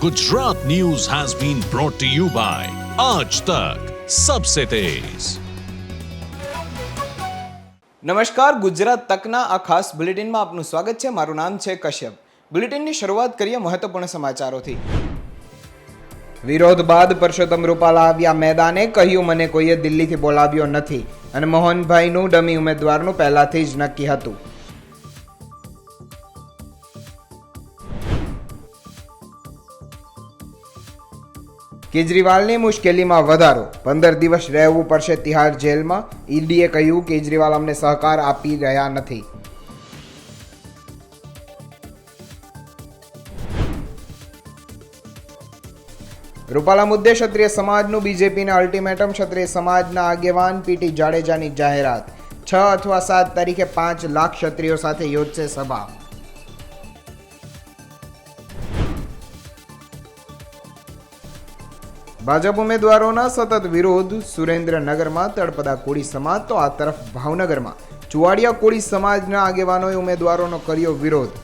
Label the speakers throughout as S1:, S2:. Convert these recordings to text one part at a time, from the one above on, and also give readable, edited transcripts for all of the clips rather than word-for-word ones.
S1: Gujarat news has been brought to you by Aaj Tak सबसे तेज।
S2: નમસ્કાર, ગુજરાત તકના આ ખાસ બુલેટિનમાં આપનું સ્વાગત છે। મારું નામ છે કશ્યપ। બુલેટિનની શરૂઆત કરીએ મહત્વપૂર્ણ સમાચારોથી। વિરોધ બાદ પરસોત્તમ રૂપાલા આવ્યા મેદાને, કહ્યું મને કોઈએ દિલ્હીથી બોલાવ્યો નથી અને મોહનભાઈનું ડમી ઉમેદવારનું પહેલાથી જ નક્કી હતું। કેજરીવાલની મુશ્કેલીમાં વધારો, 15 દિવસ રહેવું પડશે તિહાર જેલમાં। ઈડીએ કહ્યું કેજરીવાલ અમને સહકાર આપી રહ્યા નથી। રૂપાલા મુદ્દે ક્ષત્રિય સમાજનું બીજેપીને અલ્ટિમેટમ, ક્ષત્રિય સમાજના આગેવાન પીટી જાડેજાની જાહેરાત, 6 અથવા 7 તારીખે 5 લાખ ક્ષત્રિયો સાથે યોજશે સભા। ભાજપ ઉમેદવારોના સતત વિરોધ, સુરેન્દ્રનગરમાં તળપદા કોળી સમાજ તો આ તરફ ભાવનગરમાં ચુવાડિયા કોળી સમાજના આગેવાનોએ ઉમેદવારોનો કર્યો વિરોધ।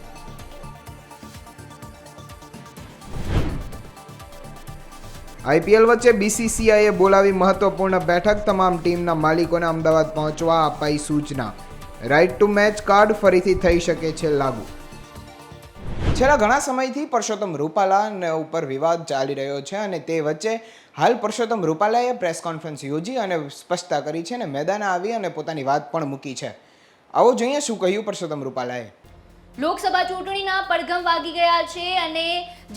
S2: આઈપીએલ વચ્ચે બીસીસીઆઈએ બોલાવી મહત્વપૂર્ણ બેઠક, તમામ ટીમના માલિકોને અમદાવાદ પહોંચવા અપાઈ સૂચના। રાઇટ ટુ મેચ કાર્ડ ફરીથી થઈ શકે છે લાગુ। છેલ્લા ઘણા સમયથી પરસોત્તમ રૂપાલા ઉપર વિવાદ ચાલી રહ્યો છે અને તે વચ્ચે હાલ પરસોત્તમ રૂપાલાએ પ્રેસ કોન્ફરન્સ યોજી અને સ્પષ્ટતા કરી છે અને મેદાને આવી અને પોતાની વાત પણ મૂકી છે। આવો જોઈએ શું કહ્યું પરસોત્તમ રૂપાલાએ।
S3: લોકસભા ચૂંટણીના પડઘમ વાગી ગયા છે અને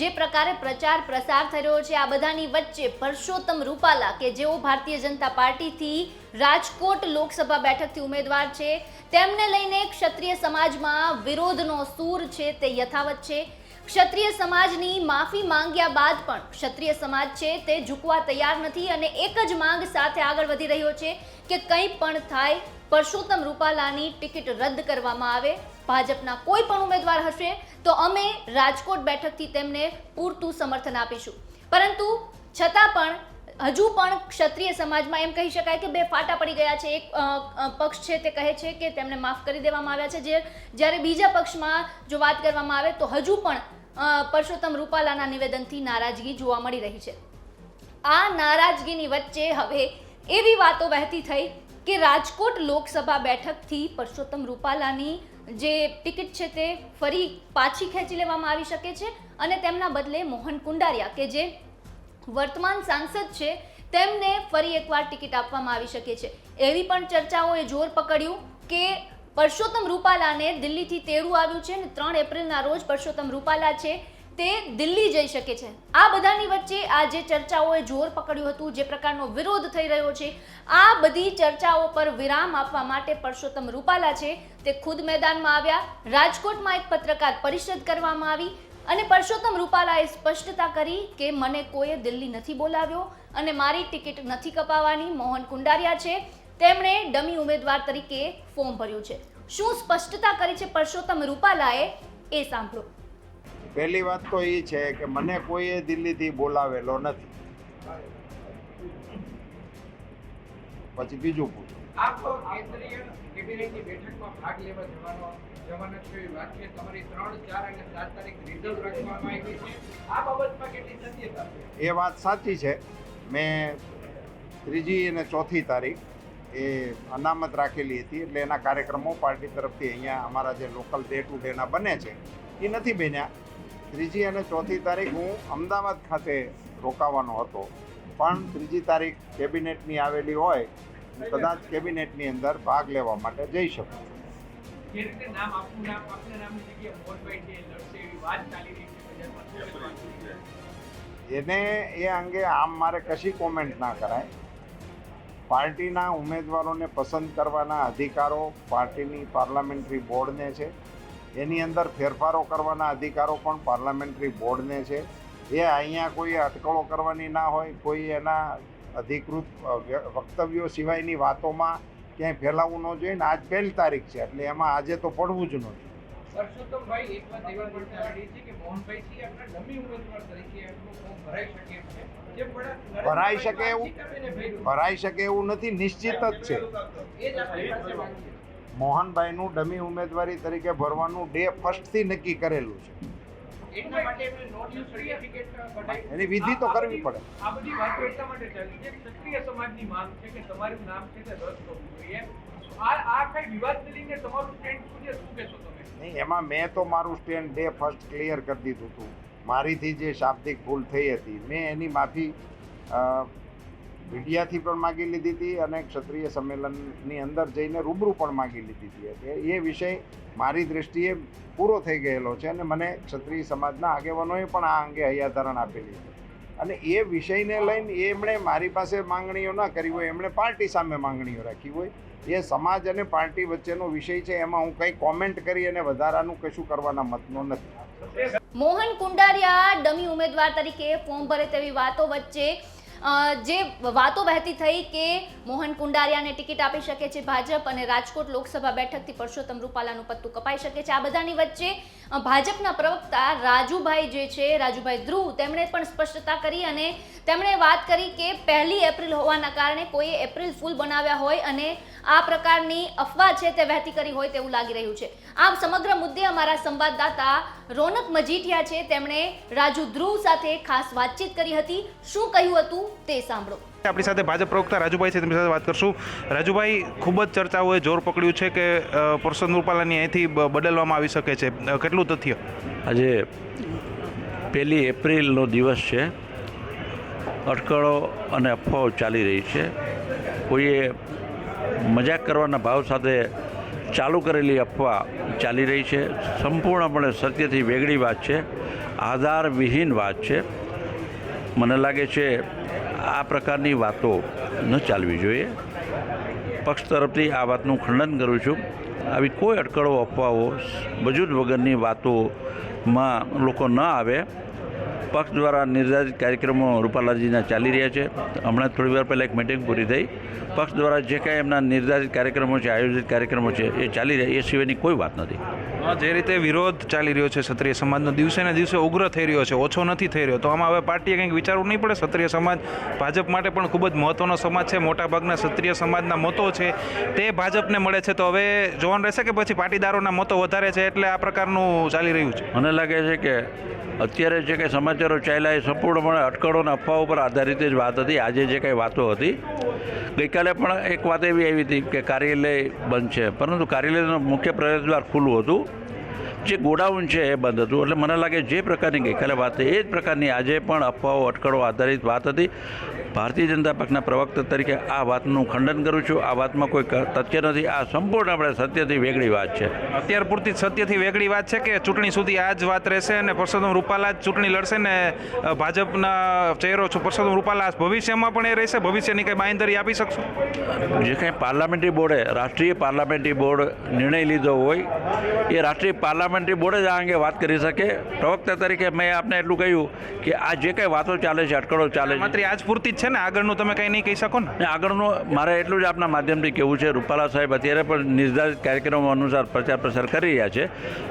S3: જે પ્રકારે પ્રચાર પ્રસાર થઈ રહ્યો છે આ બધાની વચ્ચે પરસોત્તમ રૂપાલા કે જેઓ ભારતીય જનતા પાર્ટીથી રાજકોટ લોકસભા બેઠકથી ઉમેદવાર છે, તેમને લઈને ક્ષત્રિય સમાજમાં વિરોધનો સૂર છે તે યથાવત છે। ક્ષત્રિય સમાજની માફી માંગ્યા બાદ પણ ક્ષત્રિય સમાજ છે તે ઝૂકવા તૈયાર નથી અને એક જ માંગ સાથે આગળ વધી રહ્યો છે કે કંઈ પણ થાય, પરસોત્તમ રૂપાલાની ટિકિટ રદ કરવામાં આવે। ભાજપના કોઈ પણ ઉમેદવાર હશે તો અમે રાજકોટ બેઠકથી તેમને પૂરતું સમર્થન આપીશું। પરંતુ છતાં પણ હજુ પણ ક્ષત્રિય સમાજમાં એમ કહી શકાય કે બે ફાટા પડી ગયા છે। એક પક્ષ છે તે કહે છે કે તેમને માફ કરી દેવામાં આવ્યા છે, જ્યારે બીજા પક્ષમાં જો વાત કરવામાં આવે તો હજુ પણ પરસોત્તમ રૂપાલાના નિવેદનથી નારાજગી જોવા મળી રહી છે। આ નારાજગીની વચ્ચે હવે એવી વાતો વહેતી થઈ કે રાજકોટ લોકસભા બેઠકથી પરસોત્તમ રૂપાલાની જે ટિકિટ છે તે ફરી પાછી ખેંચી લેવામાં આવી શકે છે અને તેમના બદલે મોહન કુંડારિયા કે જે વર્તમાન સાંસદ છે તેમને ફરી એકવાર ટિકિટ આપવામાં આવી શકે છે। એવી પણ ચર્ચાઓએ જોર પકડ્યું કે પરસોત્તમ રૂપાલાને દિલ્હીથી તેડું આવ્યું છે અને 3 એપ્રિલના રોજ પરસોત્તમ રૂપાલા છે તે દિલ્હી જઈ શકે છે। આ બધાની વચ્ચે આ જે ચર્ચાઓએ જોર પકડ્યું હતું, જે પ્રકારનો વિરોધ થઈ રહ્યો છે, આ બધી ચર્ચાઓ પર વિરામ આપવા માટે પરસોત્તમ રૂપાલા છે તે ખુદ મેદાનમાં આવ્યા। રાજકોટમાં એક પત્રકાર પરિષદ કરવામાં આવી અને પરસોત્તમ રૂપાલાએ સ્પષ્ટતા કરી કે મને કોઈએ દિલ્હી નથી બોલાવ્યો અને મારી ટિકિટ નથી કપાવવાની। મોહન કુંડારિયા છે તેમણે ડમી ઉમેદવાર તરીકે ફોર્મ ભર્યું છે। શું સ્પષ્ટતા કરી છે પરસોત્તમ રૂપાલાએ એ સાંભળો।
S4: પહેલી વાત તો એ છે કે મને કોઈએ દિલ્હીથી બોલાવેલો નથી। પછી બીજું પૂછો।
S5: આપ કેન્દ્રીય કેબિનેટની બેઠકમાં ભાગ લેવા જવાના છો એ વાત છે, તમારી 3, 4 અને 7 તારીખ રિઝર્વ રાખવામાં આવી છે, આ બાબતમાં કેટલી સત્યતા છે?
S4: એ વાત સાચી છે। મેં 3જી અને 4થી તારીખ એ અનામત રાખેલી હતી, એટલે એના કાર્યક્રમો પાર્ટી તરફથી અહીંયા અમારા જે લોકલ ડે ટુ ડેના બને છે એ નથી બન્યા। 3જી અને 4થી તારીખ હું અમદાવાદ ખાતે રોકાવાનો હતો, પણ 3જી તારીખ કેબિનેટની આવેલી હોય, કદાચ કેબિનેટની અંદર ભાગ લેવા માટે જઈ શકું।
S5: જે રીતે નામ આપના નામની જગ્યાએ મોહનભાઈ જે લડશે એવી વાત ચાલી રહી છે,
S4: એને એ અંગે આમ મારે કશી કોમેન્ટ ના કરાય। પાર્ટીના ઉમેદવારોને પસંદ કરવાના અધિકારો પાર્ટીની પાર્લામેન્ટરી બોર્ડને છે, એની અંદર ફેરફારો કરવાના અધિકારો પણ પાર્લામેન્ટરી બોર્ડને છે। એ અહીંયા કોઈ અટકળો કરવાની ના હોય, કોઈ એના અધિકૃત વક્તવ્યો સિવાયની વાતોમાં ક્યાંય ફેલાવવું ન જોઈએ ને। આજ 1 તારીખ છે એટલે એમાં આજે તો પડવું જ ન જોઈએ।
S5: પરસોત્તમભાઈ એક વાત એવી પણ ચાલી રહી છે કે મોહનભાઈ સિંહ આપણા ડમી ઉમેદવાર તરીકે એમનું ફોર્મ ભરાઈ શકે એમ છે, જે
S4: ભરાઈ શકે એવું નથી, નિશ્ચિત જ છે।
S5: એ જ આપણી પાસે વાત છે।
S4: મોહનભાઈનું ડમી ઉમેદવારી તરીકે ભરવાનું ડે 1 થી નક્કી કરેલું છે।
S5: એટલા માટે એમને નોન યુઝ સર્ટિફિકેટ કઢાવ્યું.
S4: એની વિધિ તો કરવી પડે.
S5: આ બધી વાતો એટલા માટે ચાલી છે કે ક્ષત્રિય સમાજની માંગ છે કે તમારું નામ છે તે રદ થવું જોઈએ. આ કઈ વિવાદને લઈને તમારું સ્ટેન્ડ શું છે, શું કહેશો તમે?
S4: નહીં, એમાં મેં તો મારું સ્ટેન્ડ ડે ફર્સ્ટ ક્લિયર કરી દીધું હતું. મારીથી જે શાબ્દિક ભૂલ થઈ હતી મેં એની માફી મીડિયાથી પણ માગી લીધી હતી અને ક્ષત્રિય સંમેલનની અંદર જઈને રૂબરૂ પણ માગી લીધી હતી. એટલે એ વિષય મારી દૃષ્ટિએ પૂરો થઈ ગયેલો છે અને મને ક્ષત્રિય સમાજના આગેવાનોએ પણ આ અંગે હૈયાધારણ આપેલી છે. અને એ વિષયને લઈને એમણે મારી પાસે માંગણીઓ ન કરી હોય, એમણે પાર્ટી સામે માંગણીઓ રાખી હોય. એ સમાજ અને પાર્ટી વચ્ચેનો વિષય છે, એમાં હું કંઈ કોમેન્ટ કરી અને વધારાનું કશું કરવાના મતનો નથી.
S3: મોહન કુંડારિયા ડમી ઉમેદવાર તરીકે ફોર્મ ભરે તેવી વાતો વચ્ચે જે વાતો વહેતી થઈ કે મોહન કુંડારિયાને ટિકિટ આપી શકે છે ભાજપ અને રાજકોટ લોકસભા બેઠકથી પરસોત્તમ રૂપાલાનું પત્તું કપાઈ શકે છે. આ બધાની વચ્ચે ભાજપના પ્રવક્તા રાજુભાઈ જે છે, રાજુભાઈ ધ્રુવ, તેમણે પણ સ્પષ્ટતા કરી અને તેમણે વાત કરી કે 1 એપ્રિલ હોવાના કારણે કોઈએ એપ્રિલ ફૂલ બનાવ્યા હોય અને આ પ્રકારની અફવા છે તે વહેતી કરી હોય તેવું લાગી રહ્યું છે. આ સમગ્ર મુદ્દે અમારા સંવાદદાતા રોનક મજીઠિયા છે, તેમણે રાજુ ધ્રુવ સાથે ખાસ વાતચીત કરી હતી. શું કહ્યું હતું તે સાંભળો.
S6: આપણી સાથે ભાજપ પ્રવક્તા રાજુભાઈ છે, તેમની સાથે વાત કરશું. રાજુભાઈ, ખૂબ જ ચર્ચાઓએ જોર પકડ્યું છે કે પરસોત્તમ રૂપાલાની અહીંથી બદલવામાં આવી શકે છે, કેટલું તથ્ય?
S7: આજે 1 એપ્રિલનો દિવસ છે. અટકળો અને અફવાઓ ચાલી રહી છે. કોઈએ મજાક કરવાના ભાવ સાથે ચાલુ કરેલી અફવા ચાલી રહી છે. સંપૂર્ણપણે સત્યથી વેગળી વાત છે, આધારવિહીન વાત છે. મને લાગે છે આ પ્રકારની વાતો ન ચાલવી જોઈએ. પક્ષ તરફથી આ વાતનું ખંડન કરું છું. આવી કોઈ અટકળો, અફવાઓ, વજૂદ વગરની વાતોમાં લોકો ન આવે. પક્ષ દ્વારા નિર્ધારિત કાર્યક્રમો રૂપાલાજીના ચાલી રહ્યા છે. હમણાં થોડી વાર પહેલાં એક મિટિંગ પૂરી થઈ. પક્ષ દ્વારા જે કાંઈ એમના નિર્ધારિત કાર્યક્રમો છે, આયોજિત કાર્યક્રમો છે, એ ચાલી રહ્યા, એ સિવાયની કોઈ વાત નથી.
S6: જે રીતે વિરોધ ચાલી રહ્યો છે ક્ષત્રિય સમાજનો, દિવસે ને દિવસે ઉગ્ર થઈ રહ્યો છે, ઓછો નથી થઈ રહ્યો, તો આમાં હવે પાર્ટીએ કંઈક વિચારવું નહીં પડે? ક્ષત્રિય સમાજ ભાજપ માટે પણ ખૂબ જ મહત્વનો સમાજ છે. મોટાભાગના ક્ષત્રિય સમાજના મતો છે તે ભાજપને મળે છે, તો હવે જોવાનું રહેશે કે પછી પાટીદારોના મતો વધારે છે એટલે આ પ્રકારનું ચાલી રહ્યું છે?
S7: મને લાગે છે કે અત્યારે જે કંઈ સમાચારો ચાલ્યા એ સંપૂર્ણપણે અટકળોના અફવાઓ પર આધારિત જ વાત હતી. આજે જે કંઈ વાતો હતી, ગઈકાલે પણ એક વાત એવી આવી હતી કે કાર્યાલય બંધ છે, પરંતુ કાર્યાલયનું મુખ્ય પ્રવેશદ્વાર ખુલ્લું હતું. જે ગોડાઉન છે એ બંધ હતું. એટલે મને લાગે જે પ્રકારની ગઈકાલે વાત હતી એ જ પ્રકારની આજે પણ અફવાઓ, અટકળો આધારિત વાત હતી. ભારતીય જનતા પક્ષના પ્રવક્તા તરીકે આ વાતનું ખંડન કરું છું. આ વાતમાં કોઈ તથ્ય નથી. આ સંપૂર્ણ આપણે સત્યથી વેગળી વાત છે.
S6: અત્યાર પૂરતી સત્યથી વેગળી વાત છે કે ચૂંટણી સુધી આ જ વાત રહેશે અને પરસોત્તમ રૂપાલા જ ચૂંટણી લડશે ને ભાજપના ચહેરો છો પરસોત્તમ રૂપાલા ભવિષ્યમાં પણ એ રહેશે? ભવિષ્યની કંઈ બાંયધરી આપી શકશો?
S7: જે કંઈ પાર્લામેન્ટરી બોર્ડે, રાષ્ટ્રીય પાર્લામેન્ટરી બોર્ડ નિર્ણય લીધો હોય એ રાષ્ટ્રીય પાર્લામેન્ટરી બોર્ડ જ આ અંગે વાત કરી શકે. પ્રવક્તા તરીકે મેં આપને એટલું કહ્યું કે આ જે કંઈ વાતો ચાલે છે, અટકળો ચાલે છે,
S6: માત્ર આજ પૂરતી જ છે ને? આગળનું તમે કંઈ નહીં કહી શકો ને?
S7: આગળનું મારે એટલું જ આપના માધ્યમથી કહેવું છે, રૂપાલા સાહેબ અત્યારે પણ નિર્ધારિત કાર્યક્રમો અનુસાર પ્રચાર પ્રસાર કરી રહ્યા છે.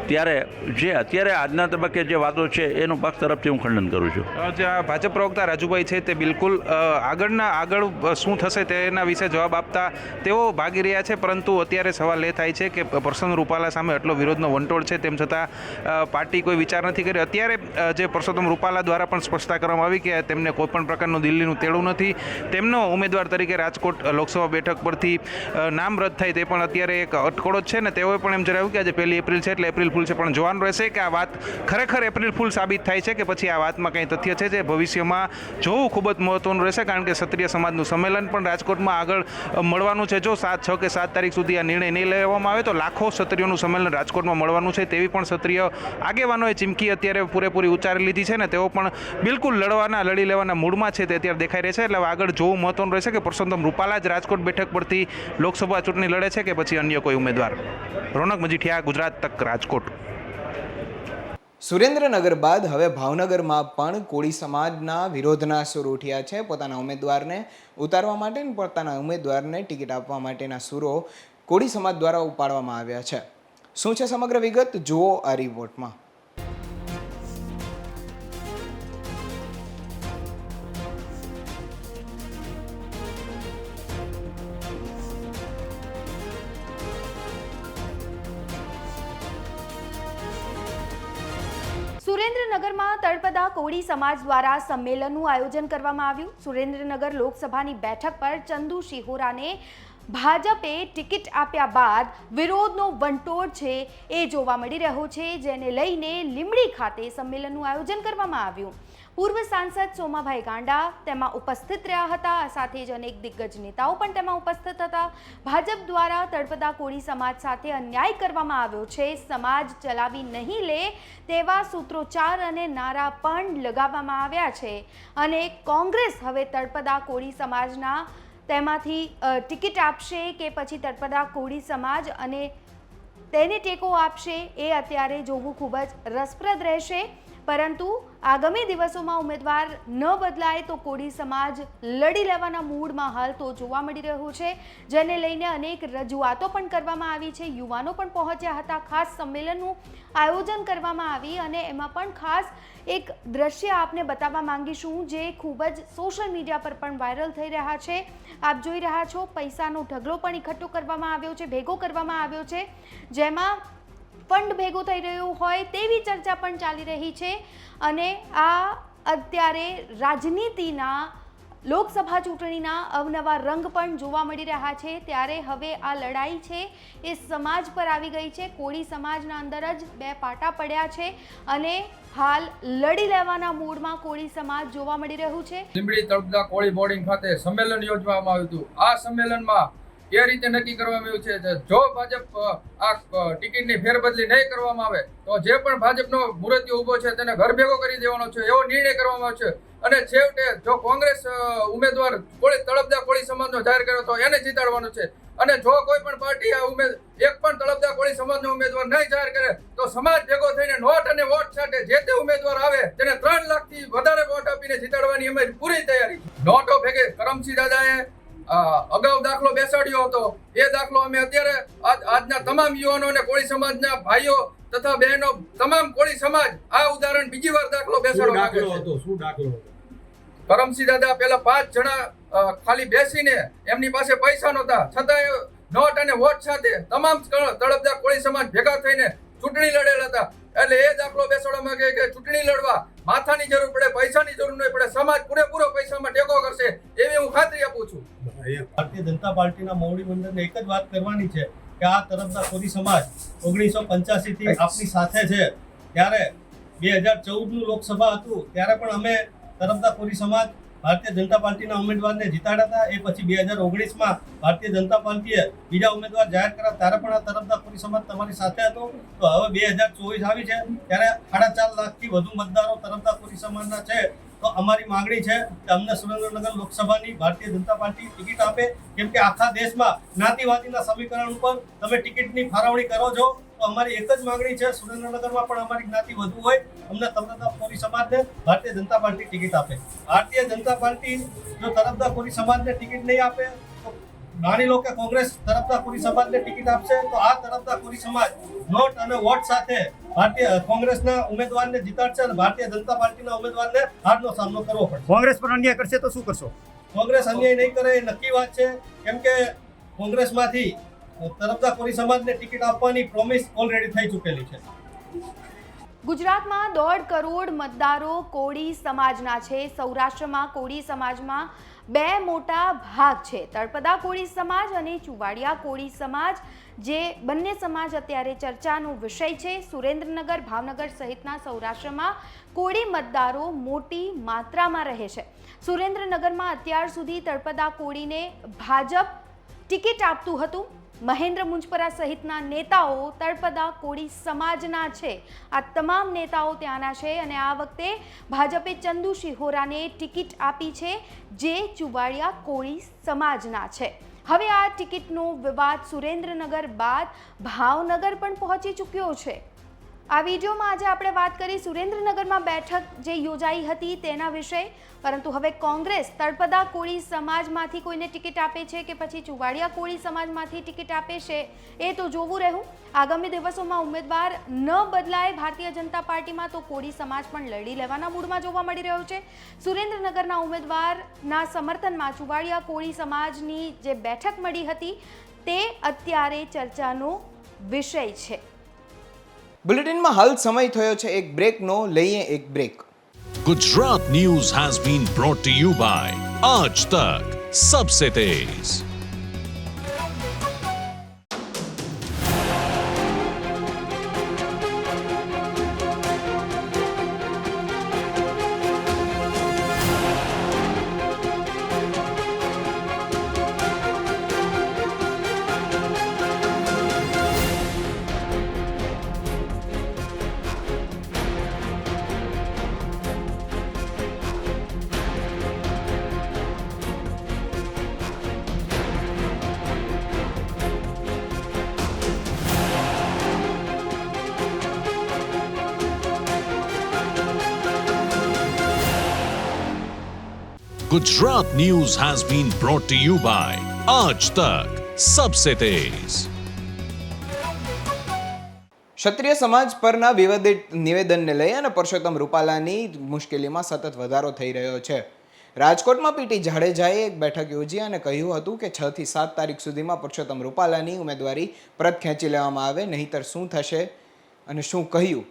S7: ત્યારે જે અત્યારે આજના તબક્કે જે વાતો છે એનું પક્ષ તરફથી હું ખંડન કરું છું.
S6: જે આ ભાજપ પ્રવક્તા રાજુભાઈ છે તે બિલકુલ આગળ શું થશે તેના વિશે જવાબ આપતા તેઓ ભાગી રહ્યા છે, પરંતુ અત્યારે સવાલ એ થાય છે કે પરસોત્તમ રૂપાલા સામે આટલો વિરોધનો વંટોળ છે, તેમ છતાં પાર્ટી કોઈ વિચાર નથી કરી. અત્યારે જે પરસોત્તમ રૂપાલા દ્વારા પણ સ્પષ્ટતા કરવામાં આવી કે તેમને કોઈપણ પ્રકારનું દિલ્હીનું તેડું નથી. તેમનો ઉમેદવાર તરીકે રાજકોટ લોકસભા બેઠક પરથી નામ રદ થાય તે પણ અત્યારે એક અટકળો જ છે ને. તેઓએ પણ એમ જણાવ્યું કે આજે 1 એપ્રિલ છે એટલે એપ્રિલ ફૂલ છે, પણ જોવાનું રહેશે કે આ વાત ખરેખર એપ્રિલ ફૂલ સાબિત થાય છે કે પછી આ વાતમાં કંઈ તથ્ય છે જે ભવિષ્યમાં જોવું ખૂબ જ મહત્વનું રહેશે. કારણ કે ક્ષત્રિય સમાજનું સંમેલન પણ રાજકોટમાં આગળ મળવાનું છે. જો 6 કે 7 તારીખ સુધી આ નિર્ણય નહીં લેવામાં આવે તો લાખો ક્ષત્રિયોનું સંમેલન રાજકોટમાં મળવાનું છે, તેવી પણ ક્ષત્રિય આગેવાનોએ ચીમકી અત્યારે પૂરેપૂરી ઉચ્ચારી લીધી છે ને. તેઓ પણ બિલકુલ લડી લેવાના મૂડમાં છે તે અત્યારે દેખાઈ રહે છે. એટલે આગળ જોવું મહત્વનું રહેશે કે પરસોત્તમ રૂપાલા જ રાજકોટ બેઠક પરથી લોકસભા ચૂંટણી લડે છે કે પછી અન્ય કોઈ ઉમેદવાર. રોનક મજીઠિયા, ગુજરાત તક, રાજકોટ.
S2: સુરેન્દ્રનગર બાદ હવે ભાવનગરમાં પણ કોળી સમાજના વિરોધના સૂર ઉઠ્યા છે. પોતાના ઉમેદવારને ઉતારવા માટે અને પોતાના ઉમેદવારને ટિકિટ આપવા માટેના સૂરો કોળી સમાજ દ્વારા ઉપાડવામાં આવ્યા છે. શું છે સમગ્ર વિગત, જુઓ આ રિપોર્ટમાં.
S8: સુરેન્દ્રનગરમાં તળપદા કોળી સમાજ દ્વારા સંમેલનનું આયોજન કરવામાં આવ્યું. સુરેન્દ્રનગર લોકસભાની બેઠક પર ચંદુ શિહોરાને ભાજપે ટિકિટ આપ્યા બાદ વિરોધનો વંટોળ છે એ જોવા મળી રહ્યો છે, જેને લઈને લીંબડી ખાતે સંમેલનનું આયોજન કરવામાં આવ્યું. પૂર્વ સાંસદ સોમાભાઈ ગાંડા તેમાં ઉપસ્થિત રહ્યા હતા, સાથે જ અનેક દિગ્ગજ નેતાઓ પણ તેમાં ઉપસ્થિત હતા. ભાજપ દ્વારા તળપદા કોળી સમાજ સાથે અન્યાય કરવામાં આવ્યો છે, સમાજ ચલાવી નહીં લે તેવા સૂત્રોચ્ચાર અને નારા પણ લગાવવામાં આવ્યા છે. અને કોંગ્રેસ હવે તળપદા કોળી સમાજના તેમાંથી ટિકિટ આપશે કે પછી તળપદા કોળી સમાજ અને તેને ટેકો આપશે એ અત્યારે જોવું ખૂબ જ રસપ્રદ રહેશે. પરંતુ આગામી દિવસોમાં ઉમેદવાર ન બદલાય તો કોળી સમાજ લડી લેવાના મૂડમાં હાલ તો જોવા મળી રહ્યું છે, જેને લઈને અનેક રજૂઆતો પણ કરવામાં આવી છે. યુવાનો પણ પહોંચ્યા હતા. ખાસ સંમેલનનું આયોજન કરવામાં આવી અને એમાં પણ ખાસ એક દ્રશ્ય આપને બતાવવા માંગીશું જે ખૂબ જ સોશિયલ મીડિયા પર પણ વાયરલ થઈ રહ્યા છે. આપ જોઈ રહ્યા છો, પૈસાનો ઢગલો પણ એકઠો કરવામાં આવ્યો છે, ભેગો કરવામાં આવ્યો છે, જેમાં ફંડ ભેગો થઈ રહ્યો હોય તેવી ચર્ચા પણ ચાલી રહી છે. અને આ અત્યારે રાજનીતિના લોકસભા ચૂંટણીના અવનવા રંગ પણ જોવા મળી રહ્યા છે. ત્યારે હવે આ લડાઈ છે એ સમાજ પર આવી ગઈ છે. કોળી સમાજના અંદર જ બે પાટા પડ્યા છે અને હાલ લડી લેવાના મૂડમાં કોળી સમાજ જોવા મળી રહ્યું છે.
S9: લીંબડી તળપદા કોળી બોર્ડિંગ ખાતે સંમેલન યોજવામાં આવ્યું હતું. આ સંમેલનમાં એ રીતે નક્કી કરવામાં આવ્યું છે કે જો ભાજપ આ ટિકિટની ફેરબદલી નહીં કરવામાં આવે તો જે પણ ભાજપનો મુરતિયો ઊભો છે તેને ઘર ભેગો કરી દેવાનો છે એવો નિર્ણય કરવામાં આવ્યો છે. અને છેવટે જો કોંગ્રેસ ઉમેદવાર તળપદા કોળી સમાજનો જાહેર કર્યો તો એને જીતાડવાનો છે. અને જો કોઈ પણ પાર્ટી એક પણ તળપદા કોળી સમાજનો ઉમેદવાર નહીં જાહેર કરે તો સમાજ ભેગો થઈને નોટ અને વોટ સાથે જે તે ઉમેદવાર આવે તેને 3 લાખથી વધારે વોટ આપીને જીતાડવાની અમારી પૂરી તૈયારી. નોટો ભેગે કરમસિંહ દાદાએ અગાઉ દાખલો બેસાડ્યો હતો. એ દાખલો અમે અત્યારે આજના તમામ યુવાનો અને કોળી સમાજના ભાઈઓ તથા બહેનો તમામ કોળી સમાજ આ ઉદાહરણ બીજી વાર દાખલો બેસાડવા માંગે છે. શું દાખલો હતો? કરમસિંહ દાદા પહેલા 5 જણા ખાલી બેસીને એમની પાસે પૈસા નહોતા છતાંય નોટ અને વોટ સાથે તમામ તળપદા કોળી સમાજ ભેગા થઈને ચૂંટણી લડેલા હતા. એટલે એ દાખલો બેસાડવા માંગે કે ચૂંટણી લડવા માથાની જરૂર પડે, પૈસાની જરૂર નહીં પડે, સમાજ પૂરેપૂરો પૈસામાં ટેકો કરશે એવી હું ખાતરી આપું છું.
S10: ભારતીય જનતા પાર્ટીના મોવડી મંડળને એક જ વાત કરવાની છે કે આ તરફદા કોળી સમાજ 1985 થી આપની સાથે છે. ત્યારે 2014નું લોકસભા હતું ત્યારે પણ અમે તરફદા કોળી સમાજ ભારતીય જનતા પાર્ટીના ઉમેદવારને જીતાડ્યા હતા. એ પછી 2019માં ભારતીય જનતા પાર્ટીએ બીજા ઉમેદવાર જાહેર કર્યા ત્યારે પણ આ તરફદા કોળી સમાજ તમારી સાથે હતો. તો હવે 2024 આવી છે ત્યારે 4.5 લાખથી વધુ મતદારો તરફદા કોળી સમાજના છે. તો અમારી માંગણી છે કે અમને સુરેન્દ્રનગર લોકસભાની ભારતીય જનતા પાર્ટી ટિકિટ આપે, કેમ કે આખા દેશમાં જ્ઞાતિવાદીના સમીકરણ ઉપર તમે ટિકિટની ફાળવણી કરો છો. તો અમારી એક જ માંગણી છે, સુરેન્દ્રનગરમાં પણ અમારી જ્ઞાતિ વધુ હોય, અમને તરફદા કોળી સમાજને ભારતીય જનતા પાર્ટી ટિકિટ આપે. ભારતીય જનતા પાર્ટી જો તરફદા કોળી સમાજને ટિકિટ નહીં આપે તો માની લો કે કોંગ્રેસ તરફદા કોળી સમાજને ટિકિટ આપશે તો આ તરફદા કોળી સમાજ નોટ અને વોટ સાથે ભારતીય કોંગ્રેસના ઉમેદવારને જીતાડશે અને ભારતીય જનતા પાર્ટીના ઉમેદવારને હારનો સામનો કરવો પડશે.
S11: કોંગ્રેસ પર અન્યાય કરશે તો શું કરશો?
S10: કોંગ્રેસ અન્યાય નહીં કરે એ નક્કી વાત છે, કેમ કે કોંગ્રેસમાંથી તરફદા કોળી સમાજને ટિકિટ આપવાની પ્રોમિસ ઓલરેડી થઈ ચૂકેલી છે.
S8: ગુજરાતમાં 1.5 કરોડ મતદારો કોળી સમાજના છે. સૌરાષ્ટ્રમાં કોળી સમાજમાં 2 મોટા ભાગ છે, તળપદા કોળી સમાજ અને ચુવાડિયા કોળી સમાજ, જે બંને સમાજ અત્યારે ચર્ચાનો વિષય છે. સુરેન્દ્રનગર, ભાવનગર સહિતના સૌરાષ્ટ્રમાં કોળી મતદારો મોટી માત્રામાં રહે છે. સુરેન્દ્રનગરમાં અત્યાર સુધી તળપદા કોળીને ભાજપ ટિકિટ આપતું હતું. મહેન્દ્ર મુંજપરા સહિતના નેતાઓ તળપદા કોળી સમાજના છે. આ તમામ નેતાઓ ત્યાંના છે અને આ વખતે ભાજપે ચંદુ શિહોરાને ટિકિટ આપી છે, જે ચુવાડિયા કોળી સમાજના છે. હવે આ ટિકિટનો વિવાદ સુરેન્દ્રનગર બાદ ભાવનગર પણ પહોંચી ચૂક્યો છે. આ વિડીયોમાં આજે આપણે વાત કરી સુરેન્દ્રનગરમાં બેઠક જે યોજાઈ હતી તેના વિશે, પરંતુ હવે કોંગ્રેસ તળપદા કોળી સમાજમાંથી કોઈને ટિકિટ આપે છે કે પછી ચુવાડિયા કોળી સમાજમાંથી ટિકિટ આપે છે એ તો જોવું રહ્યું. આગામી દિવસોમાં ઉમેદવાર ન બદલાય ભારતીય જનતા પાર્ટીમાં તો કોળી સમાજ પણ લડી લેવાના મૂડમાં જોવા મળી રહ્યો છે. સુરેન્દ્રનગરના ઉમેદવારના સમર્થનમાં ચુવાડિયા કોળી સમાજની જે બેઠક મળી હતી તે અત્યારે ચર્ચાનો વિષય છે.
S2: બુલેટિનમાં હાલ સમય થયો છે એક બ્રેકનો, લઈએ એક break.
S1: Gujarat News has been brought to you by Aaj Tak Sabse Tez. Gujarat News has been brought to you by Aaj Tak Sabse Tez.
S2: ક્ષત્રિય સમાજ પરના વિવાદિત નિવેદનને લઈ અને પરસોત્તમ રૂપાલાની મુશ્કેલીમાં સતત વધારો થઈ રહ્યો છે. રાજકોટમાં પીટી જાડેજાએ એક બેઠક યોજી અને કહ્યું હતું કે 6 થી 7 તારીખ સુધીમાં પરસોત્તમ રૂપાલાની ઉમેદવારી પરત ખેંચી લેવામાં આવે, નહીંતર શું થશે અને શું કહ્યું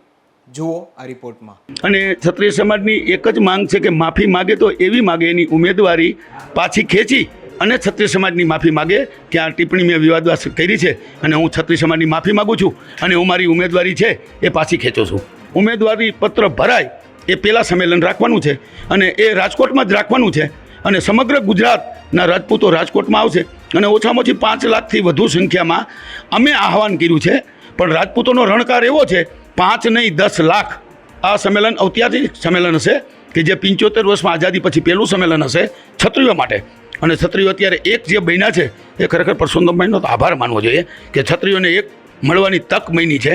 S2: જુઓ આ રિપોર્ટમાં.
S11: અને ક્ષત્રિય સમાજની એક જ માંગ છે કે માફી માગે તો એવી માગે એની ઉમેદવારી પાછી ખેંચી અને ક્ષત્રિય સમાજની માફી માગે કે આ ટિપ્પણી મેં વિવાદવાદ કરી છે અને હું ક્ષત્રિય સમાજની માફી માગું છું અને હું મારી ઉમેદવારી છે એ પાછી ખેંચું છું. ઉમેદવારી પત્ર ભરાય એ પહેલાં સંમેલન રાખવાનું છે અને એ રાજકોટમાં જ રાખવાનું છે અને સમગ્ર ગુજરાતના રાજપૂતો રાજકોટમાં આવશે અને ઓછામાં ઓછી 5 લાખથી વધુ સંખ્યામાં અમે આહવાન કર્યું છે. પણ રાજપૂતોનો રણકાર એવો છે 5 નહીં 10 લાખ આ સંમેલન ઐતિહાસિક સંમેલન હશે કે જે 75 વર્ષમાં આઝાદી પછી પહેલું સંમેલન હશે ક્ષત્રિયો માટે. અને ક્ષત્રિયો અત્યારે એક જે બન્યા છે એ ખરેખર પરસોત્તમભાઈનો તો આભાર માનવો જોઈએ કે ક્ષત્રિયોને એક મળવાની તક મળી છે.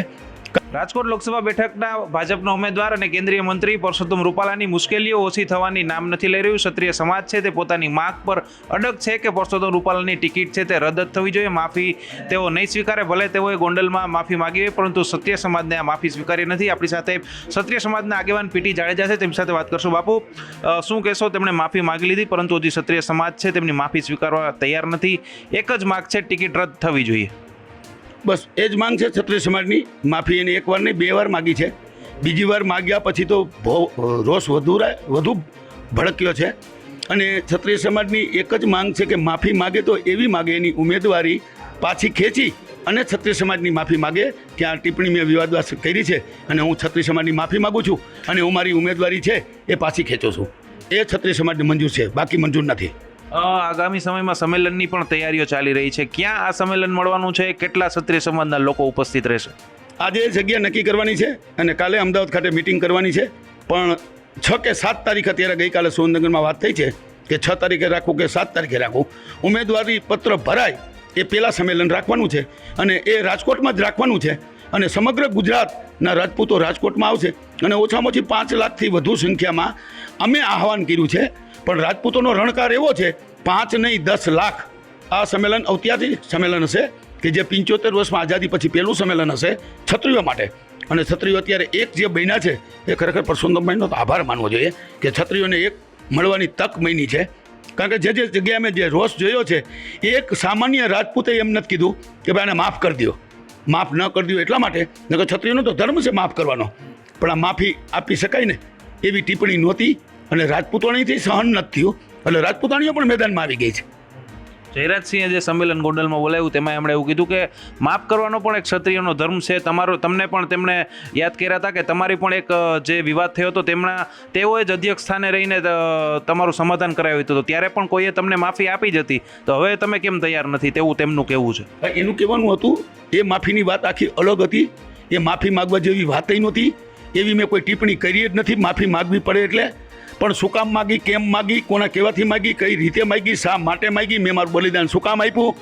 S6: રાજકોટ લોકસભા બેઠકના ભાજપના ઉમેદવાર અને કેન્દ્રીય મંત્રી પરસોત્તમ રૂપાલાની મુશ્કેલીઓ ઓછી થવાની નામ નથી લઈ રહ્યું. ક્ષત્રિય સમાજ છે તે પોતાની માંગ પર અડગ છે કે પરસોત્તમ રૂપાલાની ટિકિટ છે તે રદ થવી જોઈએ. માફી તેઓ નહીં સ્વીકારે, ભલે તેઓએ ગોંડલમાં માફી માગી હોય, પરંતુ ક્ષત્રિય સમાજને આ માફી સ્વીકારી નથી. આપણી સાથે ક્ષત્રિય સમાજના આગેવાન પીટી જાડેજા છે, તેમની સાથે વાત કરશું. બાપુ, શું કહેશો? તેમણે માફી માગી લીધી, પરંતુ હજી ક્ષત્રિય સમાજ છે તેમની માફી સ્વીકારવા તૈયાર નથી. એક જ માંગ છે, ટિકિટ રદ થવી જોઈએ.
S11: બસ એ જ માંગ છે ક્ષત્રિય સમાજની. માફી એને 1 વાર નહીં 2 વાર માગી છે. બીજી વાર માગ્યા પછી તો રોષ વધુ ભડક્યો છે અને ક્ષત્રિય સમાજની એક જ માંગ છે કે માફી માગે તો એવી માગે એની ઉમેદવારી પાછી ખેંચી અને ક્ષત્રિય સમાજની માફી માગે કે આ ટિપ્પણી મેં વિવાદવાદ કરી છે અને હું ક્ષત્રિય સમાજની માફી માગું છું અને હું મારી ઉમેદવારી છે એ પાછી ખેંચું છું. એ ક્ષત્રિય સમાજને મંજૂર છે, બાકી મંજૂર નથી.
S6: આગામી સમયમાં સંમેલનની પણ તૈયારીઓ ચાલી રહી છે. ક્યાં આ સંમેલન મળવાનું છે? કેટલા ક્ષત્રિય સમાજના લોકો ઉપસ્થિત રહેશે?
S11: આજે જગ્યા નક્કી કરવાની છે અને કાલે અમદાવાદ ખાતે મિટિંગ કરવાની છે. પણ 6 કે 7 તારીખ અત્યારે ગઈકાલે સુરેન્દ્રનગરમાં વાત થઈ છે કે 6 તારીખે રાખવું કે 7 તારીખે રાખવું. ઉમેદવારી પત્ર ભરાય એ પહેલાં સંમેલન રાખવાનું છે અને એ રાજકોટમાં જ રાખવાનું છે અને સમગ્ર ગુજરાતના રાજપૂતો રાજકોટમાં આવશે અને ઓછામાં ઓછી 5 લાખથી વધુ સંખ્યામાં અમે આહવાન કર્યું છે. પણ રાજપૂતોનો રણકાર એવો છે 5 નહીં 10 લાખ આ સંમેલન ઐતિહાસિક સંમેલન હશે કે જે 75 વર્ષમાં આઝાદી પછી પહેલું સંમેલન હશે ક્ષત્રિયો માટે. અને ક્ષત્રિયો અત્યારે એક જે બન્યા છે એ ખરેખર પરસોત્તમભાઈનો તો આભાર માનવો જોઈએ કે ક્ષત્રિયોને એક મળવાની તક મળી છે. કારણ કે જે જગ્યાએ મેં જે રોષ જોયો છે એક સામાન્ય રાજપૂતે એમ નથી કીધું કે ભાઈ આને માફ કરી દો. માફ ન કરી દો એટલા માટે નકર ક્ષત્રિયોનો તો ધર્મ છે માફ કરવાનો, પણ આ માફી આપી શકાય ને એવી ટિપ્પણી નહોતી અને રાજપૂતાણીથી સહન નથી થયું એટલે રાજપૂતાણીઓ પણ મેદાનમાં આવી ગઈ છે.
S6: જયરાજસિંહે જે સંમેલન ગોંડલમાં બોલાવ્યું તેમાં એમણે એવું કીધું કે માફ કરવાનો પણ એક ક્ષત્રિયનો ધર્મ છે. તમને પણ તેમણે યાદ કર્યા હતા કે તમારી પણ એક જે વિવાદ થયો હતો તેઓએ જ અધ્યક્ષ સ્થાને રહીને તમારું સમાધાન કરાવ્યું હતું, ત્યારે પણ કોઈએ તમને માફી આપી જ હતી. તો હવે તમે કેમ તૈયાર નથી, તેવું તેમનું કહેવું છે.
S11: એનું કહેવાનું હતું એ માફીની વાત આખી અલગ હતી. એ માફી માગવા જેવી વાત નહોતી. એવી મેં કોઈ ટિપ્પણી કરી જ નથી. માફી માગવી પડે એટલે પણ શું કામ માગી, કેમ માગી, કોના કહેવાથી માગી, કઈ રીતે માગી, શા માટે માગી, મેં મારું બલિદાન શું કામ આપ્યું,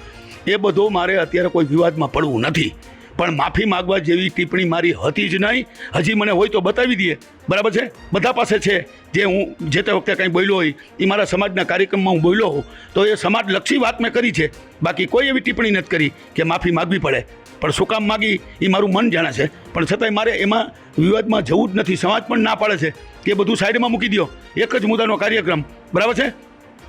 S11: એ બધું મારે અત્યારે કોઈ વિવાદમાં પડવું નથી. પણ માફી માગવા જેવી ટિપ્પણી મારી હતી જ નહીં. હજી મને હોય તો બતાવી દઈએ, બરાબર છે? બધા પાસે છે જે હું જે તે વખતે કંઈ બોલ્યો હોય એ મારા સમાજના કાર્યક્રમમાં હું બોલ્યો હોઉં તો એ સમાજલક્ષી વાત મેં કરી છે. બાકી કોઈ એવી ટિપ્પણી નથી કરી કે માફી માગવી પડે. પણ શું કામ માગી એ મારું મન જાણે છે, પણ છતાંય મારે એમાં વિવાદમાં જવું જ નથી. સમાજ પણ ના પાડે છે કે બધું સાઈડમાં મૂકી દો, એક જ મુદ્દાનો કાર્યક્રમ, બરાબર છે?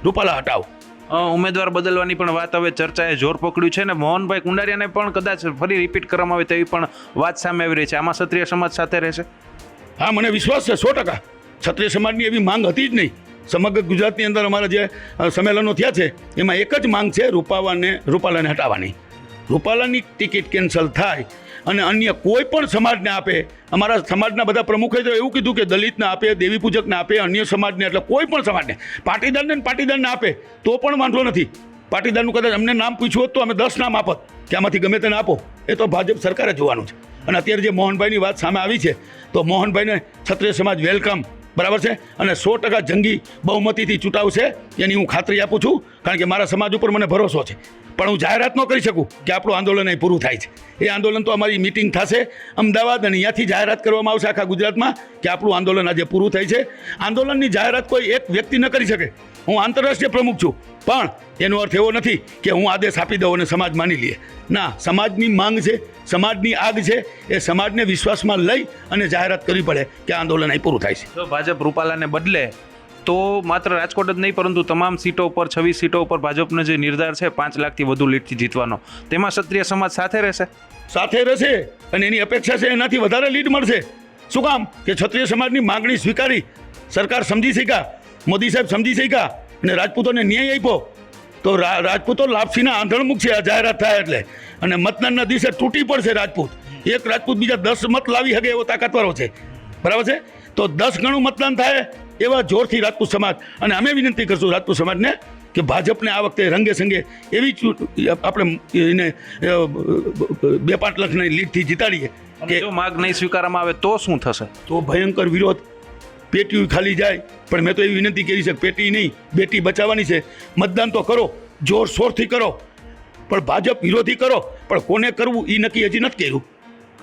S11: રૂપાલા હટાવ
S6: ઉમેદવાર બદલવાની પણ વાત હવે ચર્ચાએ જોર પકડ્યું છે ને મોહનભાઈ કુંડારિયાને પણ કદાચ ફરી રિપીટ કરવામાં આવે તેવી પણ વાત સામે આવી રહી છે. આમાં ક્ષત્રિય સમાજ સાથે રહેશે?
S11: હા, મને વિશ્વાસ છે 100%. ક્ષત્રિય સમાજની એવી માંગ હતી જ નહીં. સમગ્ર ગુજરાતની અંદર અમારા જે સંમેલનો થયા છે એમાં એક જ માંગ છે, રૂપાલાને હટાવવાની. રૂપાલાની ટિકિટ કેન્સલ થાય અને અન્ય કોઈ પણ સમાજને આપે. અમારા સમાજના બધા પ્રમુખે તો એવું કીધું કે દલિતને આપે, દેવી પૂજકને આપે, અન્ય સમાજને, એટલે કોઈ પણ સમાજને, પાટીદારને આપે તો પણ વાંધો નથી. પાટીદારનું કદાચ અમને નામ પૂછ્યું હોત તો અમે 10 નામ આપત કે આમાંથી ગમે તેને આપો. એ તો ભાજપ સરકારે જોવાનું છે. અને અત્યારે જે મોહનભાઈની વાત સામે આવી છે તો મોહનભાઈને ક્ષત્રિય સમાજ વેલકમ, બરાબર છે, અને 100% જંગી બહુમતીથી ચૂંટાવશે એની હું ખાતરી આપું છું. કારણ કે મારા સમાજ ઉપર મને ભરોસો છે. પણ હું જાહેરાત ન કરી શકું કે આપણું આંદોલન અહીં પૂરું થાય છે. એ આંદોલન તો અમારી મિટિંગ થશે અમદાવાદ અને અહીંયાથી જાહેરાત કરવામાં આવશે આખા ગુજરાતમાં કે આપણું આંદોલન આજે પૂરું થાય છે. આંદોલનની જાહેરાત કોઈ એક વ્યક્તિ ન કરી શકે. હું આંતરરાષ્ટ્રીય પ્રમુખ છું, પણ એનો અર્થ એવો નથી કે હું આદેશ આપી દઉં અને સમાજ માની લે. ના, સમાજની માંગ છે, સમાજની આગ છે, એ સમાજને વિશ્વાસમાં લઈ અને જાહેરાત કરવી પડે કે આંદોલન અહીં પૂરું થાય છે.
S6: જો ભાજપ રૂપાલાને બદલે તો માત્ર રાજકોટ જ નહીં પરંતુ તમામ સીટો ઉપર 26 સીટો ઉપર ભાજપનો જે નિર્ધાર છે 5 લાખથી વધુ લીડથી જીતવાનો, તેમાં ક્ષત્રિય સમાજ સાથે રહેશે?
S11: સાથે રહેશે અને એની અપેક્ષા છે એનાથી વધારે લીડ મળશે. શું કામ? કે ક્ષત્રિય સમાજની માંગણી સ્વીકારી, સરકાર સમજી શક્યા, મોદી સાહેબ સમજી શક્યા અને રાજપૂતોને ન્યાય આપ્યો. તો રાજપૂતો લાપસીના આંધળમુખ છે આ જાહેરાત થાય એટલે. અને મતદાનના દિવસે તૂટી પડશે રાજપૂત. એક રાજપૂત બીજા 10 મત લાવી શકે એવો તાકાતવારો છે, બરાબર છે. તો 10 ગણું મતદાન થાય એવા જોરથી રાજપૂત સમાજ, અને અમે વિનંતી કરશું રાજપૂત સમાજને કે ભાજપને આ વખતે રંગે સંગે એવી આપણે એને 2-5 લાખની લીડથી જીતાડીએ
S6: કે જો માગ નહીં સ્વીકારવામાં આવે તો શું થશે?
S11: તો ભયંકર વિરોધ, પેટીઓ ખાલી જાય. પણ મેં તો એવી વિનંતી કરી છે, પેટી નહીં, બેટી બચાવવાની છે. મતદાન તો કરો, જોરશોરથી કરો, પણ ભાજપ વિરોધી કરો. પણ કોને કરવું એ નક્કી હજી નથી કર્યું.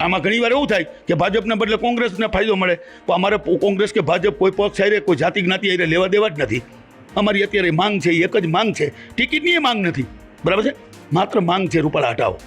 S11: આમાં ઘણીવાર એવું થાય કે ભાજપને બદલે કોંગ્રેસને ફાયદો મળે, તો અમારે કોંગ્રેસ કે ભાજપ કોઈ પક્ષ હારે, કોઈ જાતિ જ્ઞાતિ હારે લેવા દેવા જ નથી. અમારી અત્યારે માંગ છે, એક જ માંગ છે, ટિકિટની એ માંગ નથી, બરાબર છે. માત્ર માંગ છે રૂપાલા હટાવો.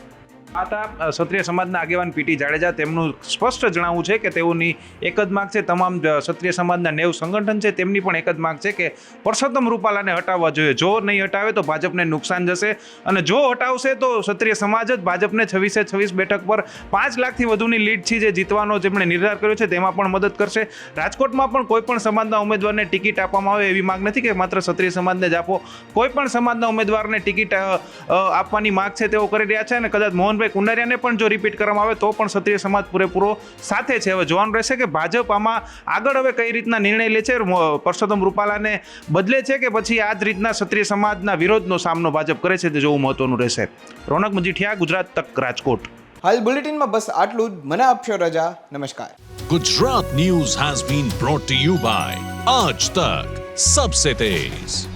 S6: આ હતા ક્ષત્રિય સમાજના આગેવાન પીટી જાડેજા. તેમનું સ્પષ્ટ જણાવવું છે કે તેઓની એક જ માંગ છે, તમામ ક્ષત્રિય સમાજના 90 સંગઠન છે તેમની પણ એક જ માંગ છે કે પરસોત્તમ રૂપાલાને હટાવવા જોઈએ. જો નહીં હટાવે તો ભાજપને નુકસાન જશે, અને જો હટાવશે તો ક્ષત્રિય સમાજ જ ભાજપને 26 બેઠક પર 5 લાખથી વધુની લીડથી જે જીતવાનો જેમણે નિર્ધાર કર્યો છે તેમાં પણ મદદ કરશે. રાજકોટમાં પણ કોઈ પણ સમાજના ઉમેદવારને ટિકિટ આપવામાં આવે એવી માંગ નથી કે માત્ર ક્ષત્રિય સમાજને જ આપો. કોઈ પણ સમાજના ઉમેદવારને ટિકિટ આપવાની માંગ છે તેઓ કરી રહ્યા છે. અને કદાચ મોહનભાઈ કુંડારિયાને પણ જો રિપીટ કરવામાં આવે તો પણ ક્ષત્રિય સમાજ પૂરેપૂરો સાથે છે. હવે જોવાનું રહેશે કે ભાજપ આમાં આગળ હવે કઈ રીતના નિર્ણય લે છે, પરસોત્તમ રૂપાલાને બદલે છે કે પછી આ જ રીતના ક્ષત્રિય સમાજના વિરોધનો સામનો ભાજપ કરે છે તે જોવું મહત્વનું રહેશે. રોનક મજીઠિયા, ગુજરાત તક, રાજકોટ.
S2: હાલ બુલેટિનમાં બસ આટલું જ. મને આપશો રજા. નમસ્કાર.
S1: Gujarat News has been brought to you by Aaj Tak, Sabse Tez.